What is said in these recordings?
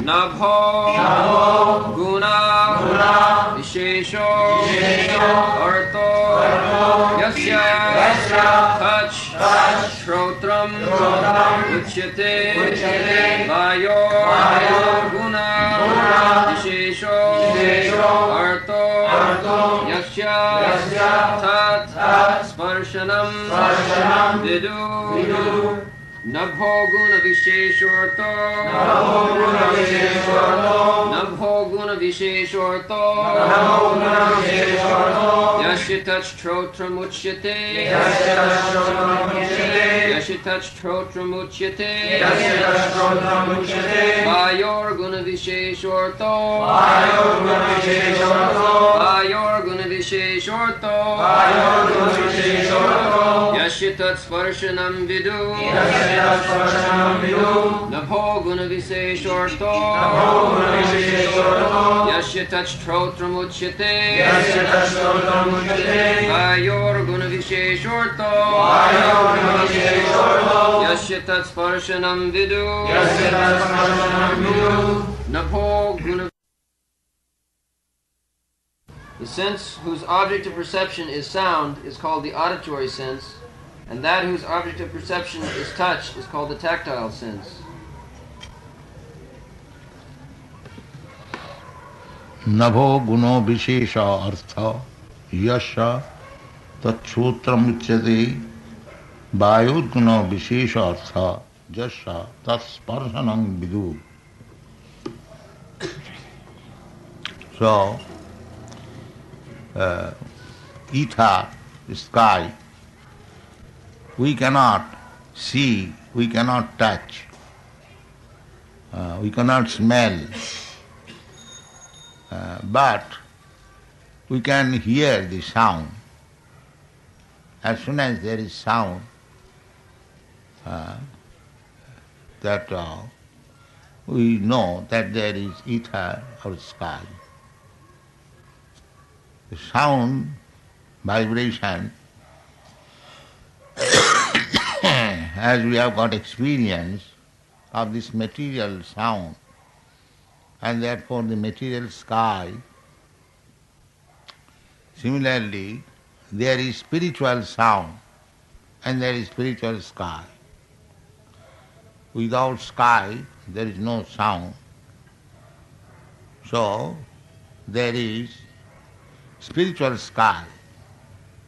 नभो गुना विशेषो अर्थो यस्य तच् श्रोत्रम् उच्यते वायो गुना विशेषो अर्थो यस्य तत् स्पर्शनम् विदु नभो गुण विशेषोर्तो नभो गुण विशेषोर्तो यस्य तत् श्रोत्रमुच्यते यस्य तत् श्रोत्रमुच्यते वायोर्गुण विशेषोर्तो वायोर्गुण विशेषोर्तो यस्य तत् स्पर्शनं विदु नभो गुण Visheshorto Yasya Tachtrotam Uchyate Vayor Guna Visheshorto Yasya Tatsparshanam Vidu Napo Guna. The sense whose object of perception is sound is called the auditory sense, and that whose object of perception is touch is called the tactile sense. Nabho guno vishesha artha yasha tachotram uchyate vayud guno vishesha artha jasya tatsparshanam vidu. So, ether, sky, we cannot see, we cannot touch, we cannot smell, but we can hear the sound. As soon as there is sound, we know that there is ether or sky. The sound, vibration, as we have got experience of this material sound, and therefore the material sky, similarly, there is spiritual sound and there is spiritual sky. Without sky, there is no sound. So, there is spiritual sky.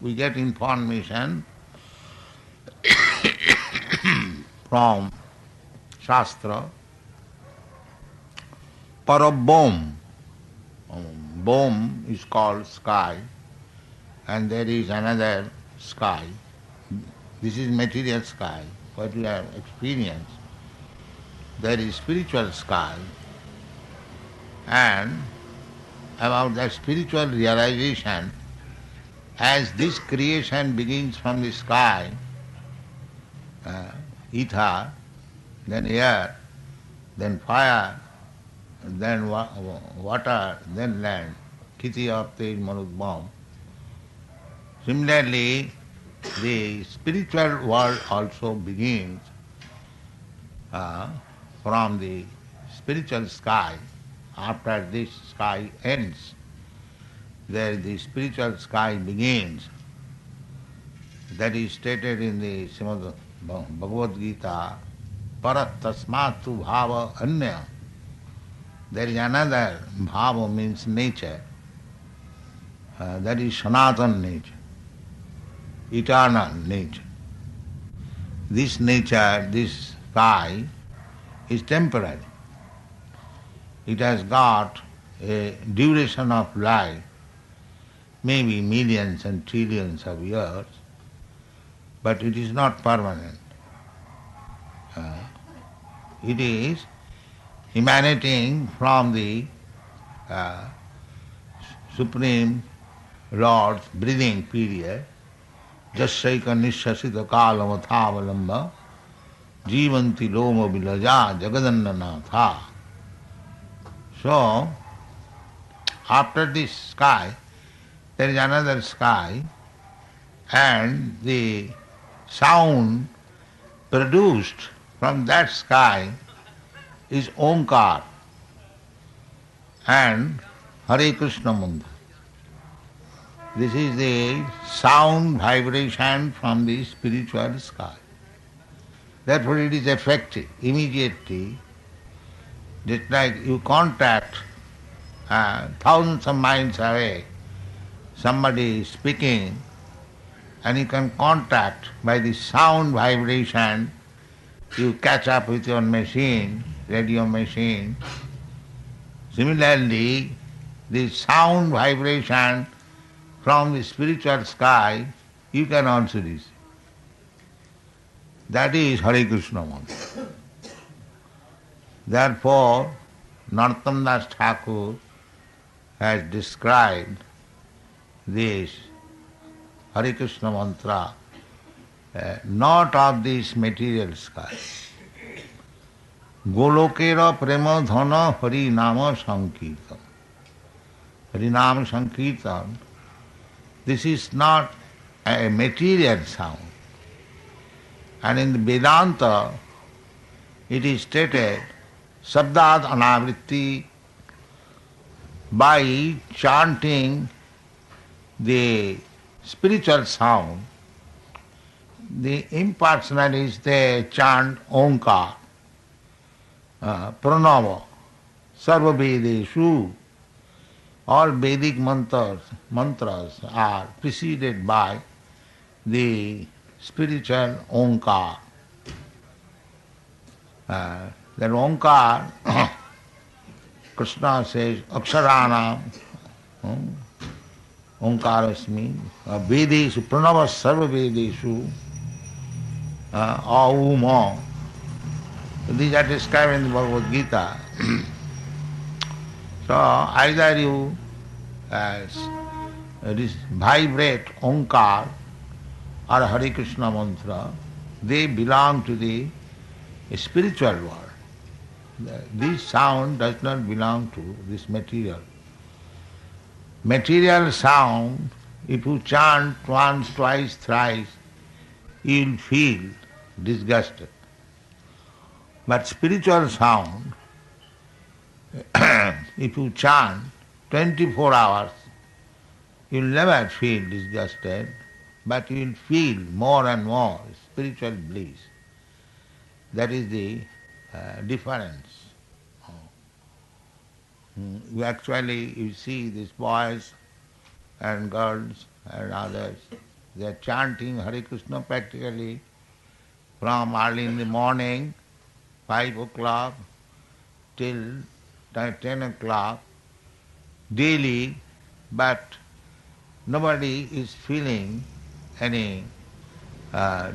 We get information from Shastra. Parabom. Bom is called sky, and there is another sky. This is material sky, what we have experienced. There is spiritual sky, and about that spiritual realization, as this creation begins from the sky, ether, then air, then fire, then water, then land, kiti apte manudbam. Similarly, the spiritual world also begins from the spiritual sky. After this sky ends, there the spiritual sky begins. That is stated in the Srimad Bhagavad Gita, Parat tasmatu bhava anya. There is another bhava, means nature. That is Sanatan nature, eternal nature. This nature, this sky, is temporary. It has got a duration of life, maybe millions and trillions of years, but it is not permanent. It is emanating from the Supreme Lord's breathing period, Jasyaika nishasita kalamathavalamba jivanti loma vilaja jagadannanatha. So, after this sky, there is another sky, and the sound produced from that sky is Omkar and Hare Krishna mantra. This is the sound vibration from the spiritual sky. Therefore it is effective immediately. Just like you contact thousands of miles away, somebody is speaking, and you can contact by the sound vibration, you catch up with your machine, radio machine. Similarly, the sound vibration from the spiritual sky, you can also receive. That is Hare Krishna mantra. Therefore, Narottam Das Thakur has described this Hare Krishna mantra not of this material sky, Golokera prema dhana hari nama sankirtan. Hari nama sankirtan. This is not a material sound. And in the Vedanta, it is stated, Sabdad Anavritti, by chanting the spiritual sound, the impersonalists, they chant Omkar, Pranava, Sarva Vedeshu. All Vedic mantras are preceded by the spiritual Omkar. That Omkar, Krishna says, Aksharana, Omkarasmi, Vedeshu, Pranava Sarva Vedeshu, Auma. These are described in the Bhagavad Gita. So either you vibrate Omkar or Hare Krishna mantra, they belong to the spiritual world. This sound does not belong to this material. Material sound, if you chant once, twice, thrice, you will feel disgusted. But spiritual sound, if you chant 24 hours, you will never feel disgusted, but you will feel more and more spiritual bliss. That is the difference. You see these boys and girls and others, they are chanting Hare Krishna practically from early in the morning, 5 o'clock, till 10 o'clock, daily, but nobody is feeling any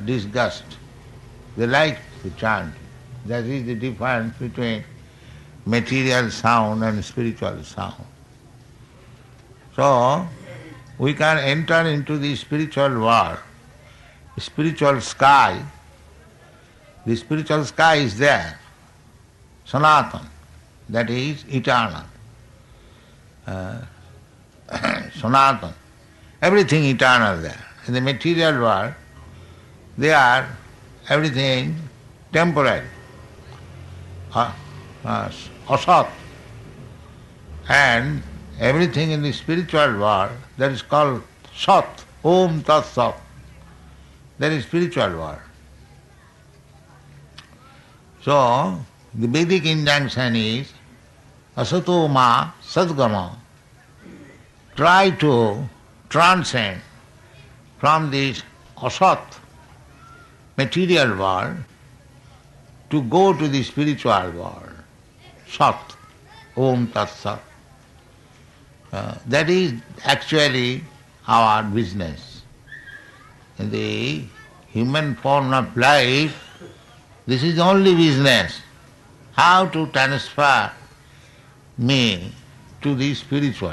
disgust. They like to chant. That is the difference between material sound and spiritual sound. So, we can enter into the spiritual world, spiritual sky. The spiritual sky is there, Sanatan, that is eternal. Sanatan, everything eternal there. In the material world, they are everything temporary, asat. And everything in the spiritual world, that is called sat, om tat sat. That is spiritual world. So, the Vedic injunction is asato ma sadgama. Try to transcend from this asat, material world, to go to the spiritual world, sat, om tat sat. That is actually our business. In the human form of life, this is the only business. How to transfer me to the spiritual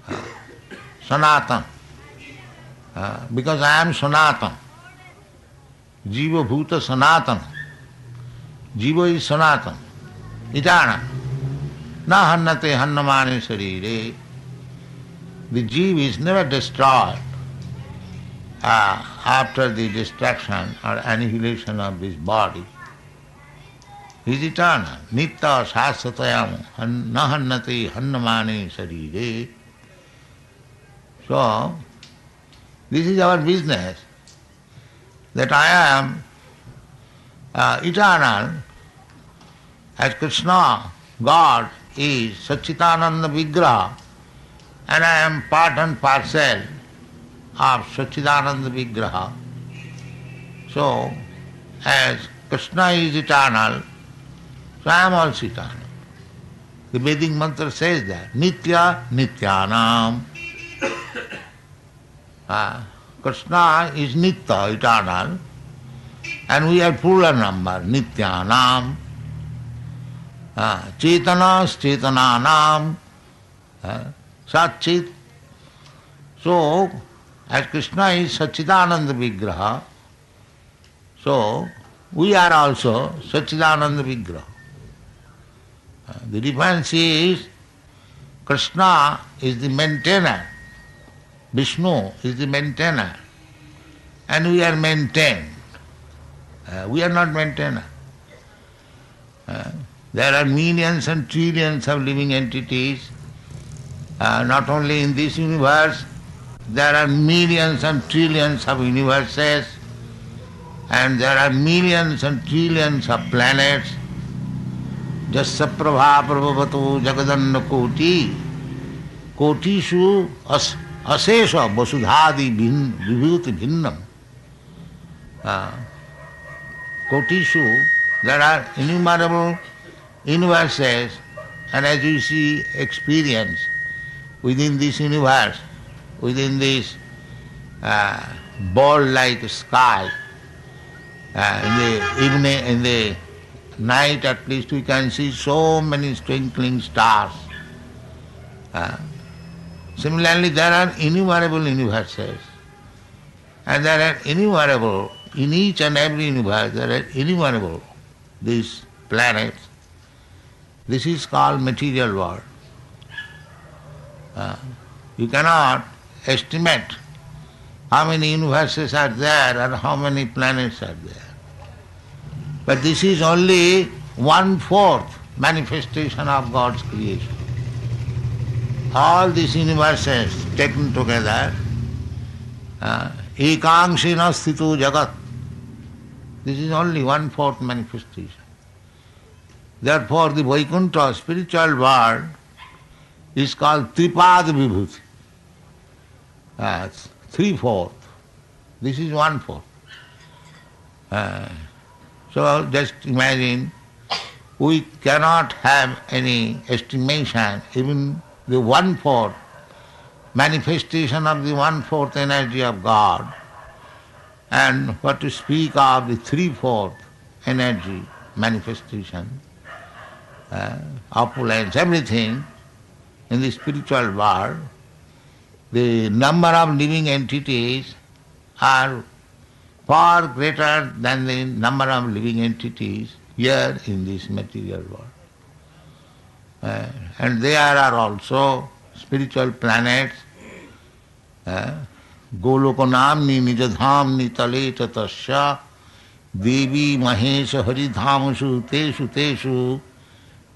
world. Sanatan. Because I am Sanatan. Jiva Bhuta Sanatan. Jiva is Sanatan. Eternal. Na hannate hannamane sarire. The jiva is never destroyed after the destruction or annihilation of this body. He is eternal. Nitya sasatayam na hannate hannamane sarire. So, this is our business, that I am eternal, as Krishna, God, is Satchitananda Vigraha, and I am part and parcel of Satchitananda Vigraha. So, as Krishna is eternal, so I am also eternal. The Vedic mantra says that, Nitya Nityanam. Krishna is Nitya, eternal, and we are plural number, Nityanam. Chetanas, Chetananam, Satchit. So, as Krishna is Satchitananda Vigraha, so we are also Satchidananda Vigraha. The difference is Krishna is the maintainer, Vishnu is the maintainer, and we are maintained. We are not maintainer. There are millions and trillions of living entities, not only in this universe, there are millions and trillions of universes, and there are millions and trillions of planets. Jasya prabha prabhavato jagadanna koti, kotishu asesha vasudhadi vibhuti bhinnam. Kotishu, there are innumerable universes, and as you see, experience within this universe, within this ball-like sky, in the evening, in the night at least, we can see so many twinkling stars. Similarly, there are innumerable universes, and there are innumerable, in each and every universe, there are innumerable these planets. This is called material world. You cannot estimate how many universes are there and how many planets are there. But this is only 1/4 manifestation of God's creation. All these universes taken together, ekangshena sthito jagat, this is only 1/4 manifestation. Therefore the Vaikuntha, spiritual world, is called Tripad Vibhuti. 3/4. This is 1/4. So just imagine, we cannot have any estimation, even the 1/4 manifestation of the 1/4 energy of God, and what to speak of the 3/4 energy manifestation, opulence, everything in the spiritual world. The number of living entities are far greater than the number of living entities here in this material world. And there are also spiritual planets, Golokanamni nijadhamni tale chatasya devi mahesha haridhamashu teshu teshu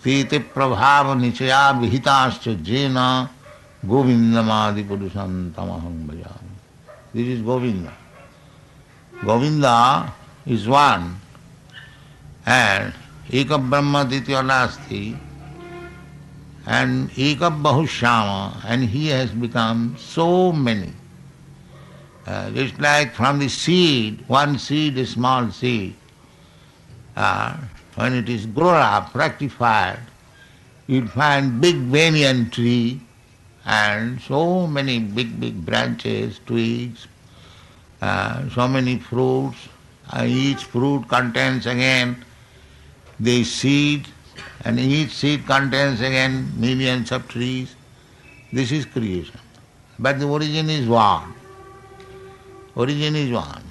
tete prabhava nichaya vihitascha jena govindamadi purusham tamaham bhajami. This is Govinda. Govinda is one, and Eka Brahma Ditya Nasti, and Eka Bahushyama, and he has become so many. It's like from the seed, one seed, a small seed, when it is grown up, fructified, you'll find big banyan tree and so many big branches, twigs, so many fruits. Each fruit contains again the seed, and each seed contains again millions of trees. This is creation. But the origin is one. Origin is one.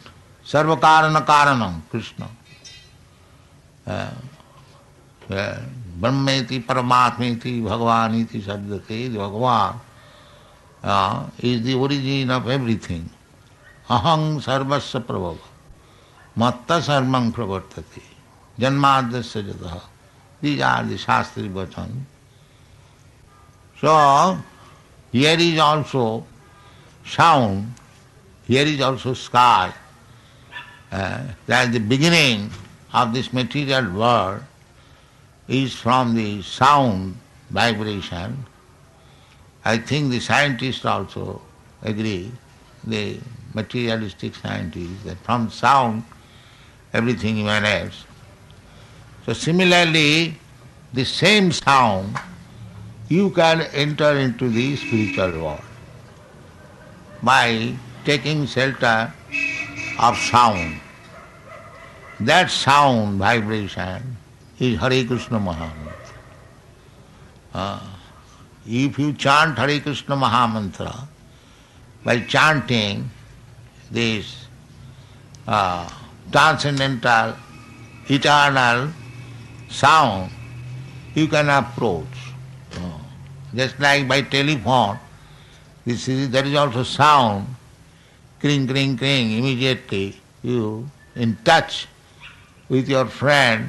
Sarva karana karanam, Krishna. Brahmeti paramatmeti bhagavaniti sadyate. The Bhagavan is the origin of everything. Aham sarvasya prabhava. Matta sarvang pravartati. Janmadasya jataha. These are the Shastri Vachan. So, here is also sound, here is also sky. That the beginning of this material world is from the sound vibration. I think the scientists also agree, the materialistic scientists, that from sound everything emanates. So similarly, the same sound, you can enter into the spiritual world by taking shelter of sound. That sound vibration is Hare Krishna Mahamantra. If you chant Hare Krishna Mahamantra, by chanting this transcendental eternal sound you can approach. Just like by telephone, there is also sound, kring, kring, kring, immediately you in touch with your friend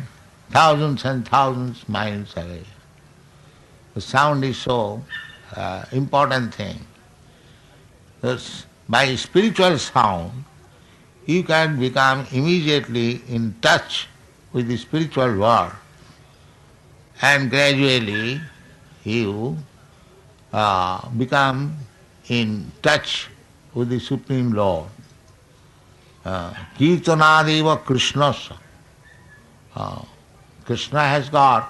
thousands and thousands miles away. The sound is so important thing. Thus, by spiritual sound, you can become immediately in touch with the spiritual world, and gradually you become in touch with the Supreme Lord. Kirtanadeva Krishnasa. Krishna has got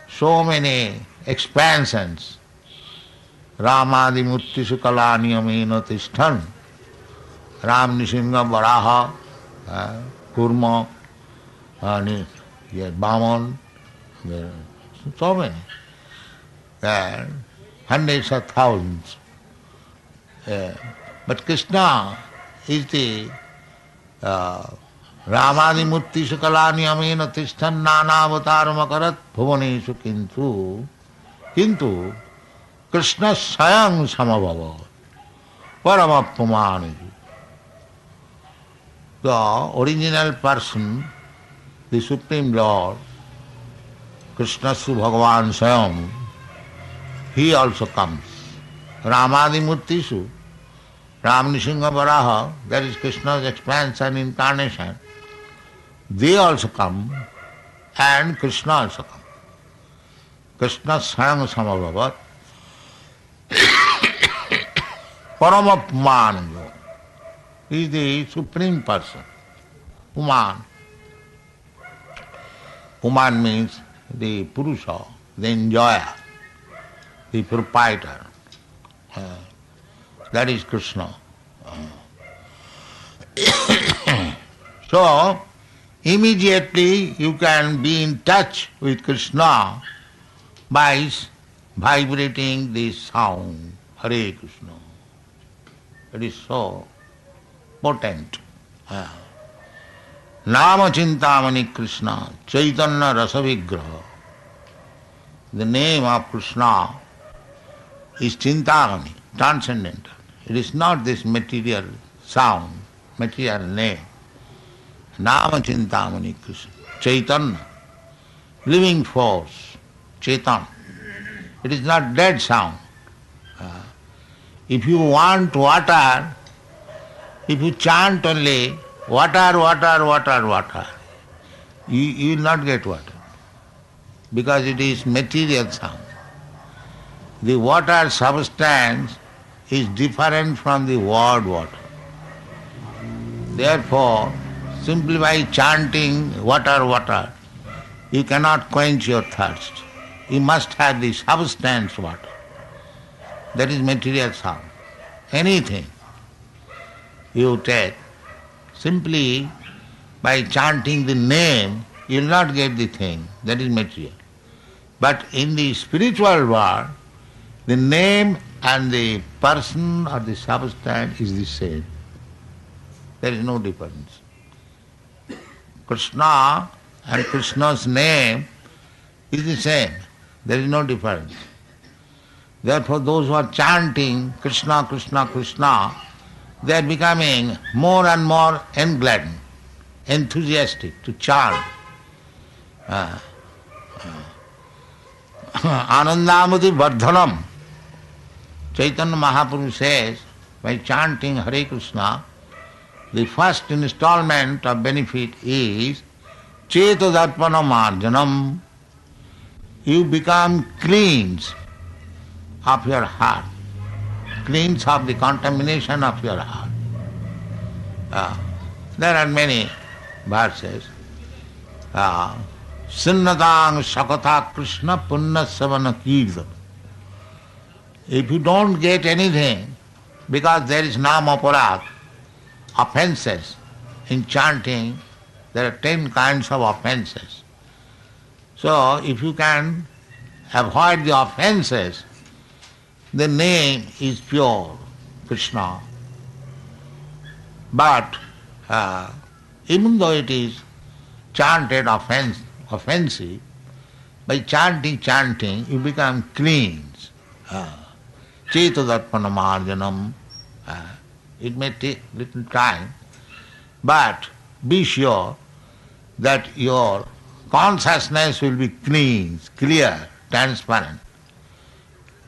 so many expansions. Ramadi Muttisu Kalaniyamena Tishthan. Ram Nishinga Varaha, Kurma, Bhaman, so many. Hundreds of thousands. But Krishna is the Ramadi Murti Sukalani Amena Tishtan Nana Avataram Akarat Bhuvaneshu Kintu Krishna Sayang Samabhava Paramapamani. The original person, the Supreme Lord, Krishna Su Bhagavan Sayam, he also comes. Ramadi Murtisu, Ram Nishinga Varaha, that is Krishna's expansion, incarnation, they also come and Krishna also comes. Krishna Sayam Samabhavat Paramapmanyo is the Supreme Person. Puman. Puman means the Purusha, the enjoyer, the proprietor. That is Krishna. So, immediately you can be in touch with Krishna by vibrating this sound, Hare Krishna. It is so potent. Nama Chintamani Krishna, Chaitanya Rasa Vigraha. The name of Krishna is Chintamani, transcendental. It is not this material sound, material name. Nama Chintamani Krishna, Chaitanya, living force, Chaitanya. It is not dead sound. If you want water, if you chant only water, water, water, water, you will not get water, because it is material sound. The water substance is different from the word water. Therefore, simply by chanting water, water, you cannot quench your thirst. You must have the substance water. That is material sound. Anything you take, simply by chanting the name, you will not get the thing. That is material. But in the spiritual world, the name and the person or the substance is the same. There is no difference. Krishna and Krishna's name is the same. There is no difference. Therefore, those who are chanting Krishna, Krishna, Krishna, they are becoming more and more engladdened, enthusiastic to chant. Anandamati Vardhanam. Chaitanya Mahaprabhu says, by chanting Hare Krishna, the first installment of benefit is Chetadarpana Marjanam. You become cleansed of your heart, cleansed of the contamination of your heart. There are many verses. Sinnatang Sakatha Krishna Punna Savana Kirtan. If you don't get anything, because there is nama aparad, offenses, in chanting, there are 10 kinds of offenses. So, if you can avoid the offenses, the name is pure, Krishna. But even though it is chanted offensive, by chanting, you become clean. Chetadarpana marjanam. It may take little time, but be sure that your consciousness will be clean, clear, transparent.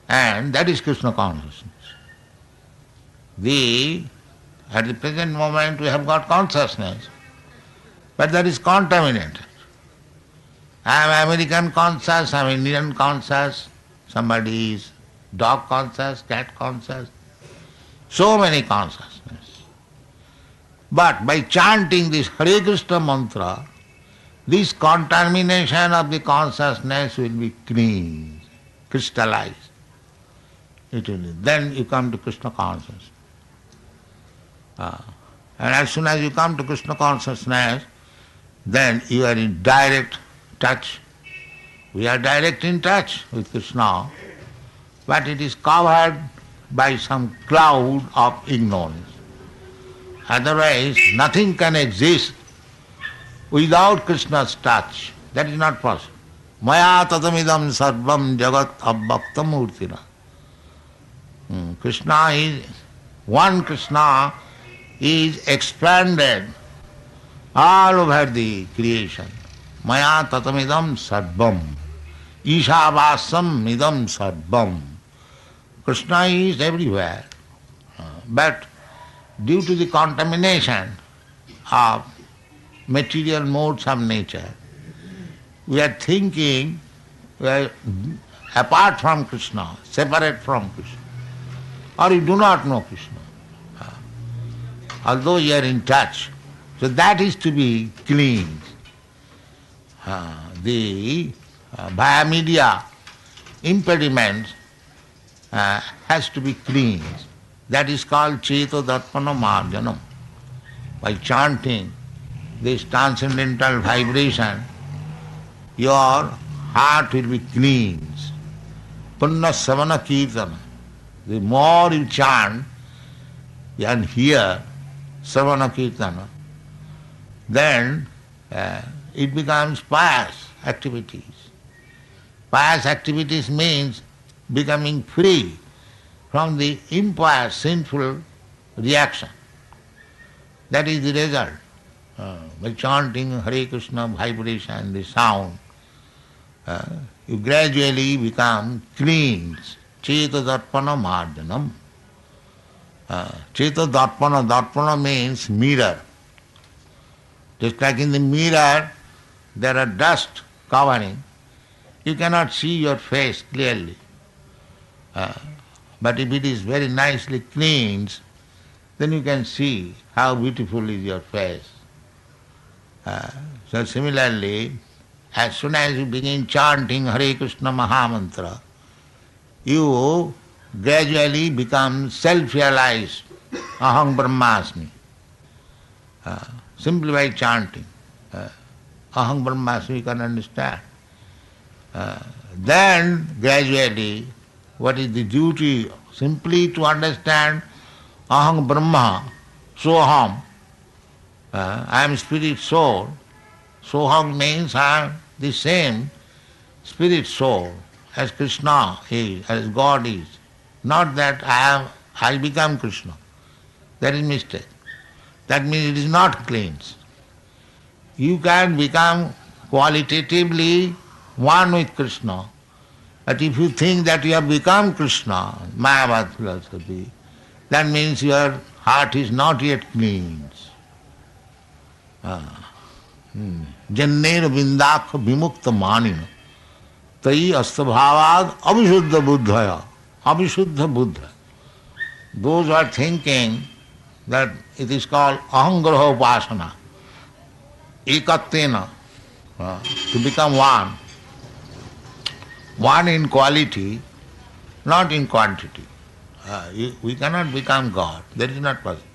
And that is Krishna consciousness. At the present moment we have got consciousness, but that is contaminated. I am American conscious, I am Indian conscious, somebody is dog conscious, cat conscious, so many consciousness. But by chanting this Hare Krishna mantra, this contamination of the consciousness will be clean, crystallized. Then you come to Krishna consciousness. And as soon as you come to Krishna consciousness, then you are in direct touch. We are direct in touch with Krishna, but it is covered by some cloud of ignorance. Otherwise, nothing can exist without Krishna's touch. That is not possible. Maya tatamidam sarvam jagat abbakta murtina. Krishna is, one Krishna is expanded all over the creation. Maya tatamidam sarvam. Ishavasam idam sarvam. Krishna is everywhere. But due to the contamination of material modes of nature, we are thinking we are apart from Krishna, separate from Krishna. Or you do not know Krishna. Although you are in touch. So that is to be cleansed. The via media impediment has to be cleansed. That is called Cheta Darpana Marjanam. By chanting this transcendental vibration, your heart will be cleansed. Punna Savana Kirtana. The more you chant and hear Savana Kirtana, then it becomes pious activities. Pious activities means becoming free from the impious, sinful reaction. That is the result. By chanting Hare Krishna vibration, the sound, you gradually become clean. Cheta Darpana Marjanam. Cheta Darpana means mirror. Just like in the mirror there are dust covering, you cannot see your face clearly. But if it is very nicely cleansed, then you can see how beautiful is your face. So similarly, as soon as you begin chanting Hare Krishna Mahamantra, you gradually become self-realized. Aham Brahmasmi. Simply by chanting. Aham Brahmasmi you can understand. Then gradually, what is the duty? Simply to understand Aham Brahma, Soham. I am spirit soul. Soham means I am the same spirit soul as Krishna is, as God is. Not that I become Krishna. That is mistake. That means it is not cleansed. You can become qualitatively one with Krishna. But if you think that you have become Krishna, Mayavad philosophy, that means your heart is not yet cleansed. Janner vindakha vimukta manina tai astabhavad abhishuddha buddhaya. Abhishuddha Buddha. Those who are thinking that it is called ahangraha upasana, ekattena, to become one in quality, not in quantity. We cannot become God, that is not possible.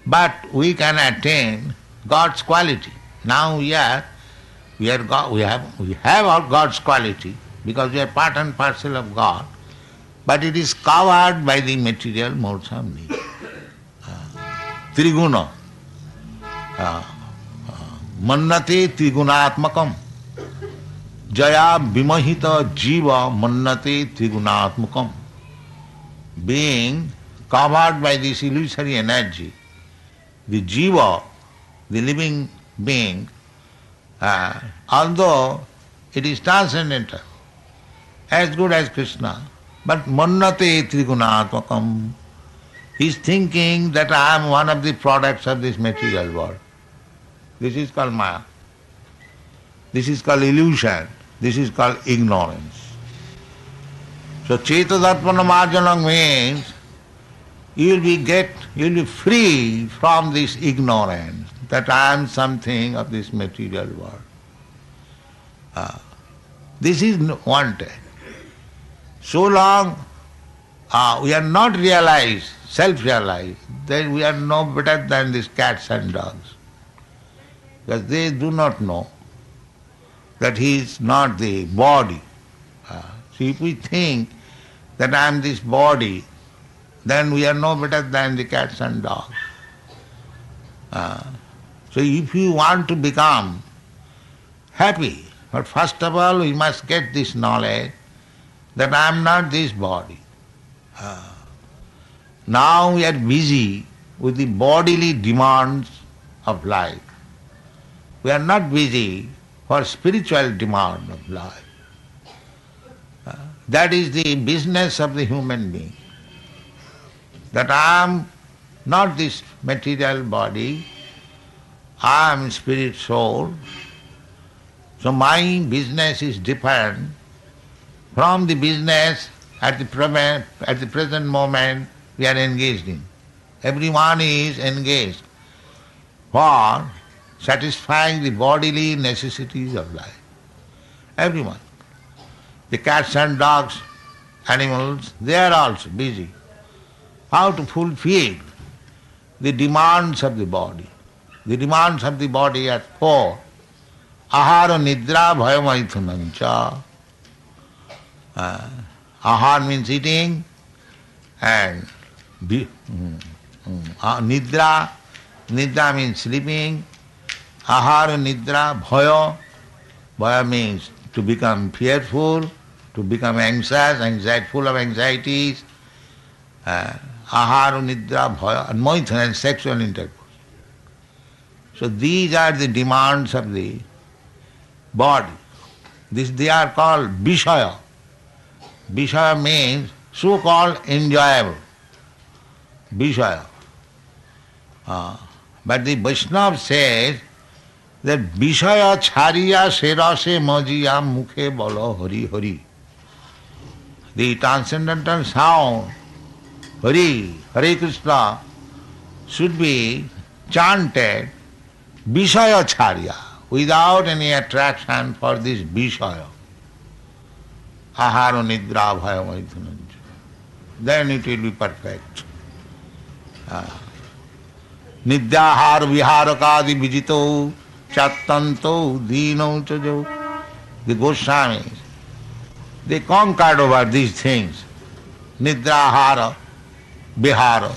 But we can attain God's quality. Now we have our God's quality because we are part and parcel of God, but it is covered by the material modes of nature. Triguna. mannate trigunatmakam. Jaya vimahita jiva mannate trigunatmakam. Being covered by this illusory energy, the jiva, the living being, although it is transcendental, as good as Krishna, but mannate trigunatmakam. He is thinking that I am one of the products of this material world. This is called maya. This is called illusion. This is called ignorance. So Chetadatmana marjanam means you will be free from this ignorance that I am something of this material world. This is wanted. So long we are not realized, self-realized, that we are no better than these cats and dogs. Because they do not know that he is not the body. So if we think that I am this body, then we are no better than the cats and dogs. So if you want to become happy, but first of all we must get this knowledge that I am not this body. Now we are busy with the bodily demands of life. We are not busy for spiritual demand of life. That is the business of the human being. That I am not this material body, I am spirit soul. So my business is different from the business at the present moment we are engaged in. Everyone is engaged for satisfying the bodily necessities of life. Everyone. The cats and dogs, animals, they are also busy. How to fulfill the demands of the body. The demands of the body are four. Ahara nidra bhayamaithunancha. Ahar means eating, and nidra means sleeping. Ahara nidra bhaya. Bhaya means to become fearful, to become anxious, full of anxieties. Ahara nidra bhaya, and maithuna, and sexual intercourse. So these are the demands of the body. They are called vishaya. Vishaya means so-called enjoyable. Vishaya. But the Vaishnava says that Vishaya chariya serase majiya mukhe bolo hari hari. The transcendental sound, Hari, Hare Krishna, should be chanted Vishaya charya, without any attraction for this Vishaya. Ahara nidra bhaya maithunancha. Then it will be perfect. Nidyahar viharakadi vijito chattanto dino chajo. The Goswamis, they conquered over these things. Nidrahara, vihara.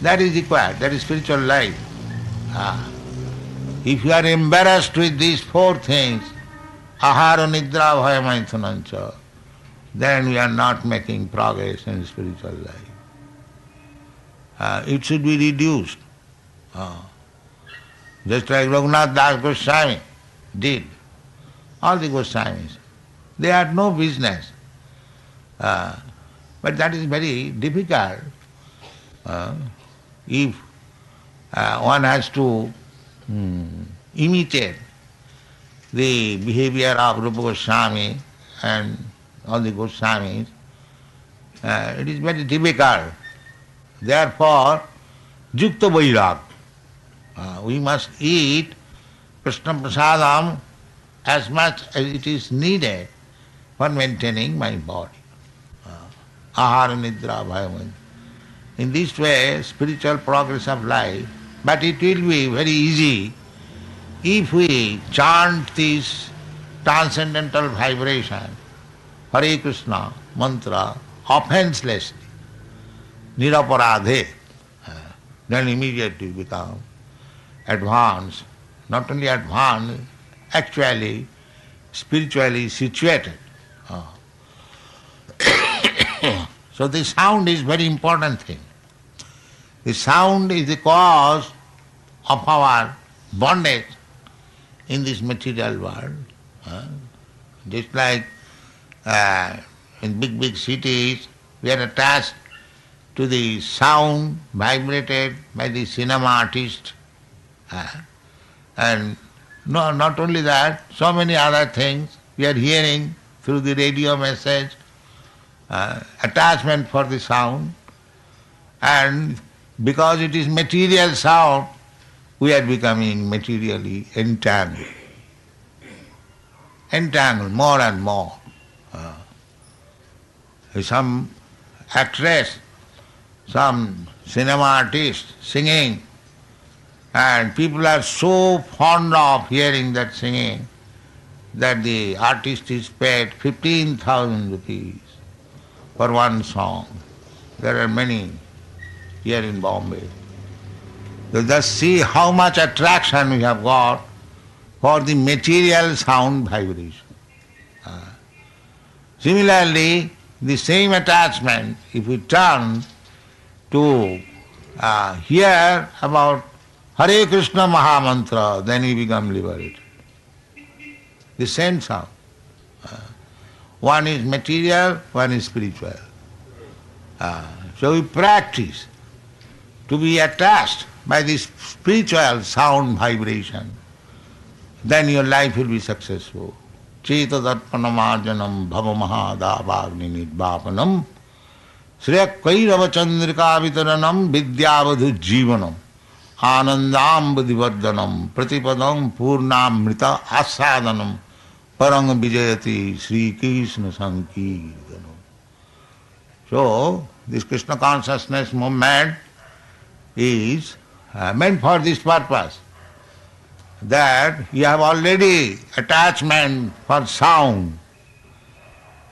That is required, that is spiritual life. If you are embarrassed with these four things, ahara nidra bhaya maithunancha, then we are not making progress in spiritual life. It should be reduced. Just like Raghunath Das Goswami did. All the Goswamis, they had no business. But that is very difficult. If one has to imitate the behavior of Rupa Goswami and all the Goswamis, it is very difficult. Therefore, Yukta Vairag. We must eat Krishna Prasadam as much as it is needed for maintaining my body. Ahara nidra bhaya. In this way, spiritual progress of life, but it will be very easy if we chant this transcendental vibration, Hare Krishna mantra, offenselessly, niraparadhe, then immediately become advanced not only advanced, actually spiritually situated. Ah. So the sound is very important thing. The sound is the cause of our bondage in this material world. Just like in big cities, we are attached to the sound vibrated by the cinema artist. And no, not only that, so many other things we are hearing through the radio message, attachment for the sound, and because it is material sound, we are becoming materially entangled. Entangled more and more. Some actress, some cinema artist singing, and people are so fond of hearing that singing that the artist is paid 15,000 rupees for one song. There are many here in Bombay. So just see how much attraction we have got for the material sound vibration. Similarly, the same attachment, if we turn to hear about Hare Krishna Mahamantra, then we become liberated. The same sound. One is material, one is spiritual. So we practice to be attached by this spiritual sound vibration. Then your life will be successful. Cheta darpanamarjanam bhavamahadavagni nidvapanam Shreya kairava chandrika vitaranam vidyavadhu jivanam Anandam buddhivardhanam pratipadam purnamrita asadanam parang vijayati Sri Krishna sankirtanam. So, this Krishna consciousness movement is meant for this purpose, that you have already attachment for sound.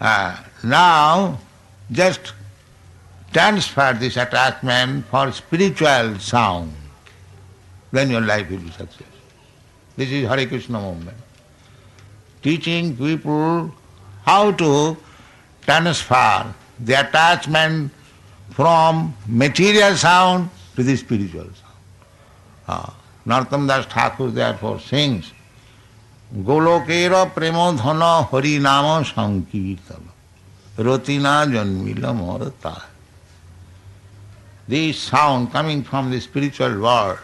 Now, just transfer this attachment for spiritual sound. Then your life will be successful. This is Hare Krishna movement. Teaching people how to transfer the attachment from material sound to the spiritual sound. Narottam Das Thakur therefore sings, Golokera premodhana harinama sankirtana rotina janmila morata. This sound coming from the spiritual world,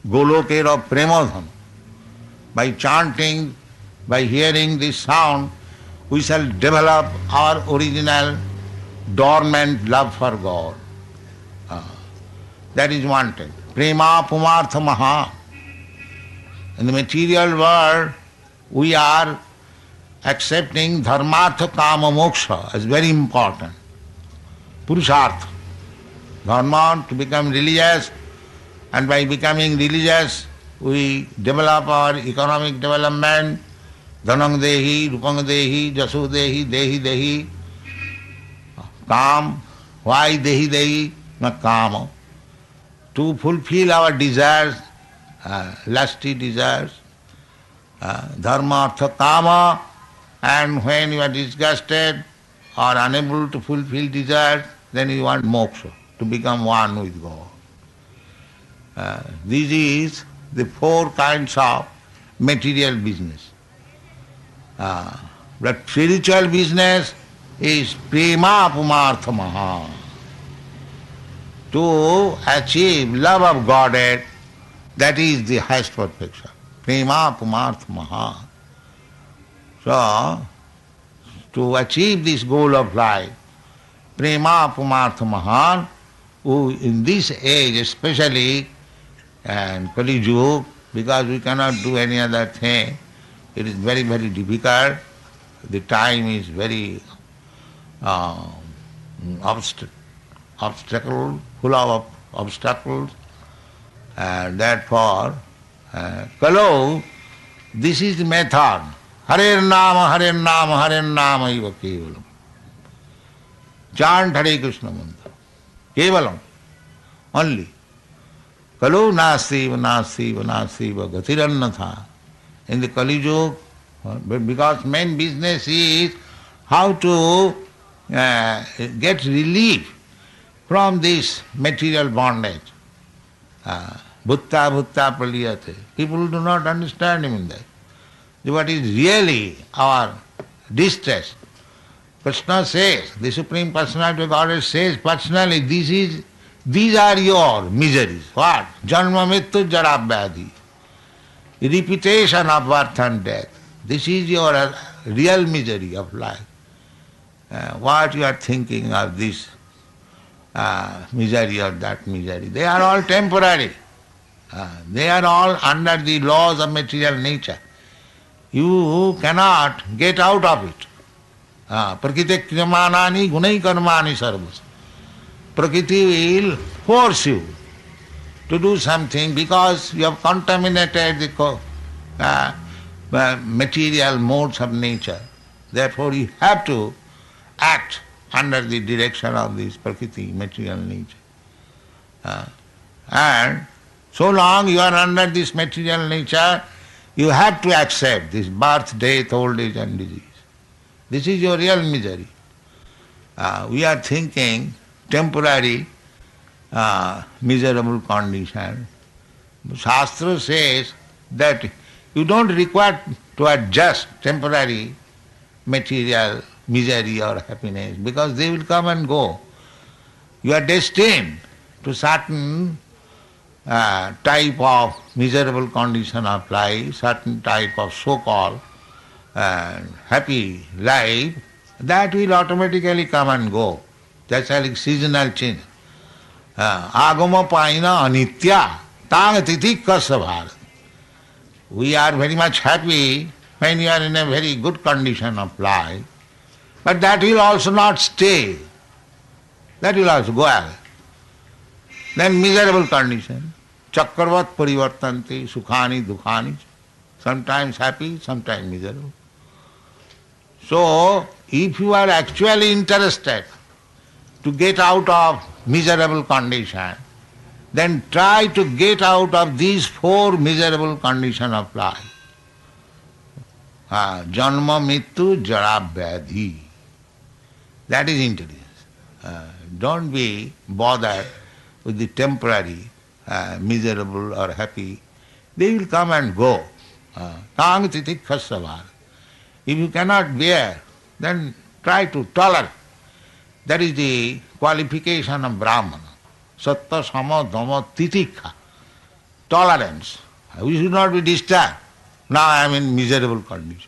Golokera premodhana, by chanting, by hearing this sound, we shall develop our original dormant love for God. That is wanted. Prema pumartha maha. In the material world, we are accepting dharmartha kama moksha as very important. Purushartha. Dharma to become religious, and by becoming religious, we develop our economic development. Dhanang dehi, rupang dehi, jasu dehi, dehi dehi. Kam. Why dehi dehi? Not kama. To fulfill our desires, lusty desires, dharma, artha, kama, and when you are disgusted or unable to fulfill desires, then you want moksha, to become one with God. This is the four kinds of material business. But spiritual business is prema pumartha maha. To achieve love of Godhead, that is the highest perfection. Prema pumartha maha. So, to achieve this goal of life, prema pumartha maha, who in this age especially, and Kali Yuga, because we cannot do any other thing, it is very, very difficult. The time is very obstacle, full of obstacles. Therefore, Kalo, this is the method. Hare Nama, Hare Nama, Hare Nama eva kevalam. Chant Hare Krishna mantra. Kevalam. Only. Kalu nasti nasti nasti gatirannatha. In the Kali Yuga, because main business is how to get relief from this material bondage. Bhutta bhutta praliyate. People do not understand him in that. What is really our distress? Krishna says, the Supreme Personality of Godhead says personally, these are your miseries. What? Janma mrityu jara vyadhi. Repetition of birth and death. This is your real misery of life. What you are thinking of this misery or that misery, they are all temporary. They are all under the laws of material nature. You cannot get out of it. Prakriti kriyamanani gunai karmani sarvas. Prakriti will force you to do something because you have contaminated the material modes of nature. Therefore you have to act under the direction of this Prakriti, material nature. And so long you are under this material nature, you have to accept this birth, death, old age and disease. This is your real misery. We are thinking temporary miserable condition. Shastra says that you don't require to adjust temporary material misery or happiness because they will come and go. You are destined to certain type of miserable condition of life, certain type of so-called happy life, that will automatically come and go. That's like seasonal change. Agama paina anitya tang titikka sabhar. We are very much happy when you are in a very good condition of life, but that will also not stay. That will also go away. Then miserable condition. Chakravat parivartanti sukhani dukhani. Sometimes happy, sometimes miserable. So, if you are actually interested to get out of miserable condition, then try to get out of these four miserable conditions of life. Janma, mrityu, jara, vyadhi. That is intelligence. Don't be bothered with the temporary, miserable or happy. They will come and go. Tang titikha savar. If you cannot bear, then try to tolerate. That is the qualification of Brahmana. Sattva, sama, dhamma, titikha. Tolerance. We should not be disturbed. Now I am in miserable condition.